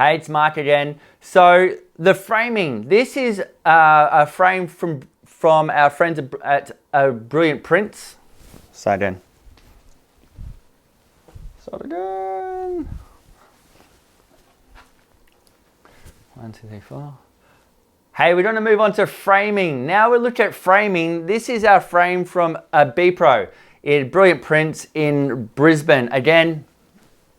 Hey, it's Mark again. So the framing, this is a frame from our friends at Brilliant Prints. Start again. 1, 2, 3, 4. Hey, we're going to move on to framing. Now we look at framing. This is our frame from Bpro in Brilliant Prints in Brisbane. Again,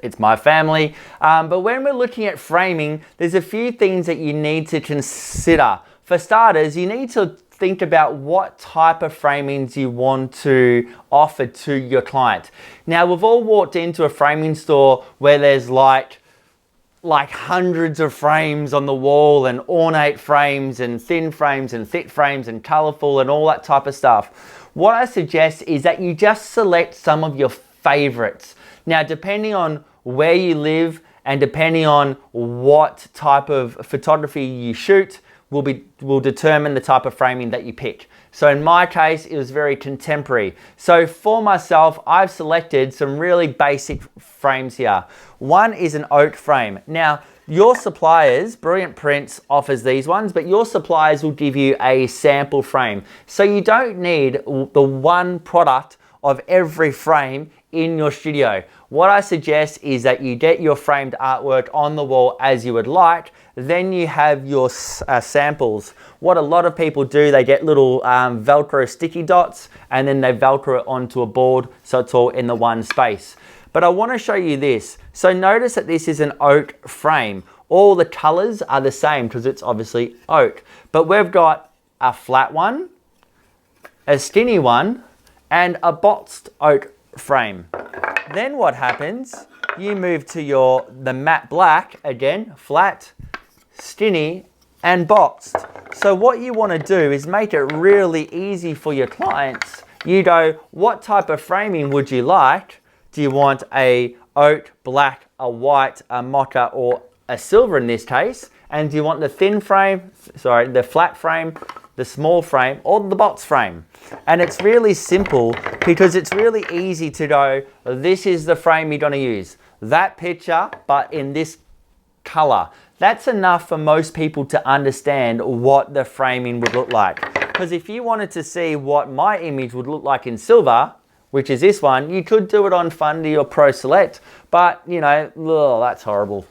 it's my family. But when we're looking at framing, there's a few things that you need to consider. For starters, you need to think about what type of framings you want to offer to your client. Now, we've all walked into a framing store where there's like hundreds of frames on the wall, and ornate frames and thin frames and thick frames and colorful and all that type of stuff. What I suggest is that you just select some of your favorites. Now, depending on where you live and depending on what type of photography you shoot will determine the type of framing that you pick. So in my case, it was very contemporary. So for myself, I've selected some really basic frames here. One is an oak frame. Now, your suppliers, Brilliant Prints offers these ones, but your suppliers will give you a sample frame. So you don't need the one product of every frame in your studio. What I suggest is that you get your framed artwork on the wall as you would like, then you have your samples. What a lot of people do, they get little Velcro sticky dots and then they Velcro it onto a board so it's all in the one space. But I want to show you this. So notice that this is an oak frame. All the colors are the same because it's obviously oak. But we've got a flat one, a skinny one, and a boxed oak frame. Then what happens, you move to the matte black, again, flat, skinny, and boxed. So what you want to do is make it really easy for your clients. You go, what type of framing would you like? Do you want a oak, black, a white, a mocha, or a silver in this case? And do you want the thin frame, the flat frame, the small frame, or the box frame? And it's really simple because it's really easy to go, this is the frame you're going to use. That picture, but in this color. That's enough for most people to understand what the framing would look like. Because if you wanted to see what my image would look like in silver, which is this one, you could do it on Fundy or Pro Select, but you know, that's horrible.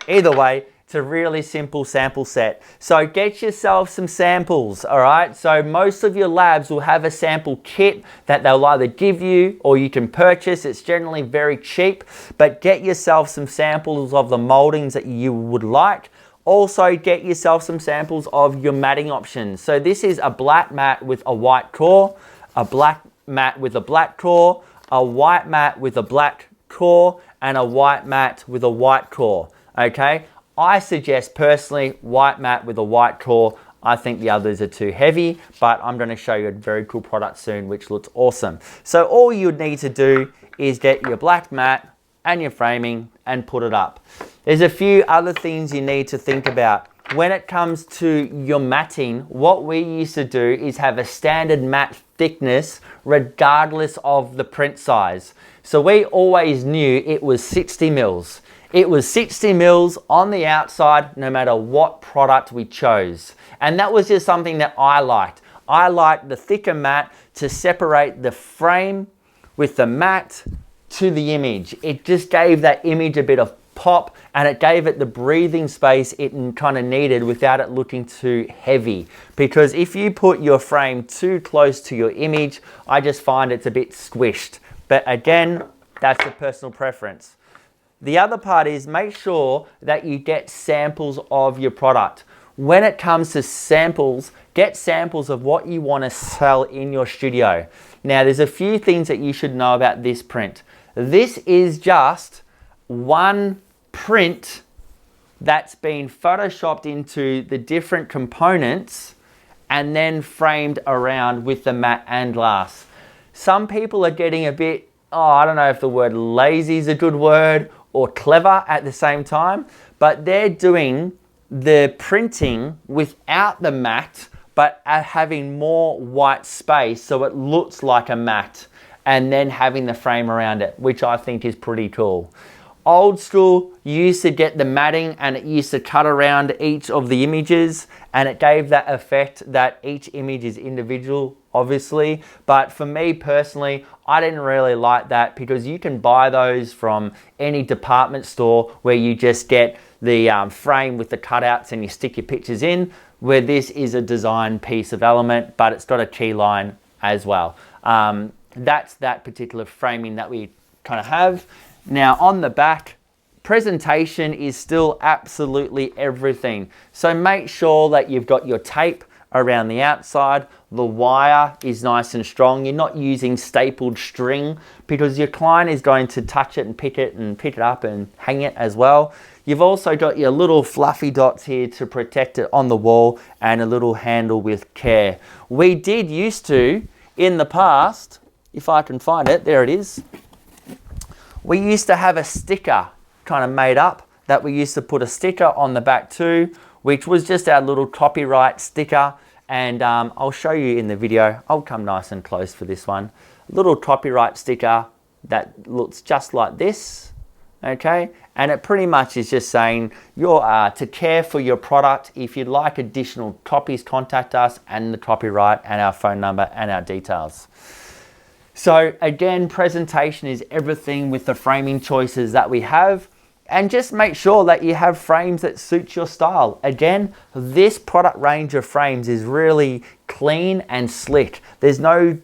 Either way, it's a really simple sample set. So get yourself some samples, all right? So most of your labs will have a sample kit that they'll either give you or you can purchase. It's generally very cheap, but get yourself some samples of the moldings that you would like. Also get yourself some samples of your matting options. So this is a black mat with a white core, a black mat with a black core, a white mat with a black core, and a white mat with a white core, okay? I suggest personally white mat with a white core. I think the others are too heavy, but I'm going to show you a very cool product soon which looks awesome. So all you need to do is get your black mat and your framing and put it up. There's a few other things you need to think about. When it comes to your matting, what we used to do is have a standard mat thickness regardless of the print size. So we always knew it was 60 mils. It was 60 mils on the outside no matter what product we chose. And that was just something that I liked. I liked the thicker mat to separate the frame with the mat to the image. It just gave that image a bit of pop and it gave it the breathing space it kind of needed without it looking too heavy. Because if you put your frame too close to your image, I just find it's a bit squished. But again, that's a personal preference. The other part is make sure that you get samples of your product. When it comes to samples, get samples of what you want to sell in your studio. Now, there's a few things that you should know about this print. This is just one print that's been photoshopped into the different components and then framed around with the matte and glass. Some people are getting a bit, I don't know if the word lazy is a good word, or clever at the same time, but they're doing the printing without the matte, but having more white space so it looks like a matte, and then having the frame around it, which I think is pretty cool. Old school, you used to get the matting and it used to cut around each of the images, and it gave that effect that each image is individual, obviously. But for me personally, I didn't really like that, because you can buy those from any department store where you just get the frame with the cutouts and you stick your pictures in, where this is a design piece of element, but it's got a key line as well. That's that particular framing that we kind of have. Now on the back, presentation is still absolutely everything. So make sure that you've got your tape around the outside. The wire is nice and strong. You're not using stapled string, because your client is going to touch it and pick it up and hang it as well. You've also got your little fluffy dots here to protect it on the wall, and a little handle with care. We did used to, in the past, if I can find it, there it is. We used to have a sticker kind of made up that we used to put a sticker on the back too, which was just our little copyright sticker. And I'll show you in the video. I'll come nice and close for this one. A little copyright sticker that looks just like this, okay? And it pretty much is just saying you're to care for your product. If you'd like additional copies, contact us, and the copyright and our phone number and our details. So again, presentation is everything with the framing choices that we have, and just make sure that you have frames that suit your style. Again, this product range of frames is really clean and slick. There's no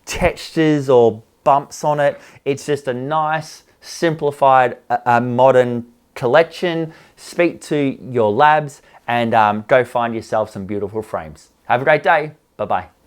textures or bumps on it. It's just a nice, simplified, modern collection. Speak to your labs and go find yourself some beautiful frames. Have a great day. Bye-bye.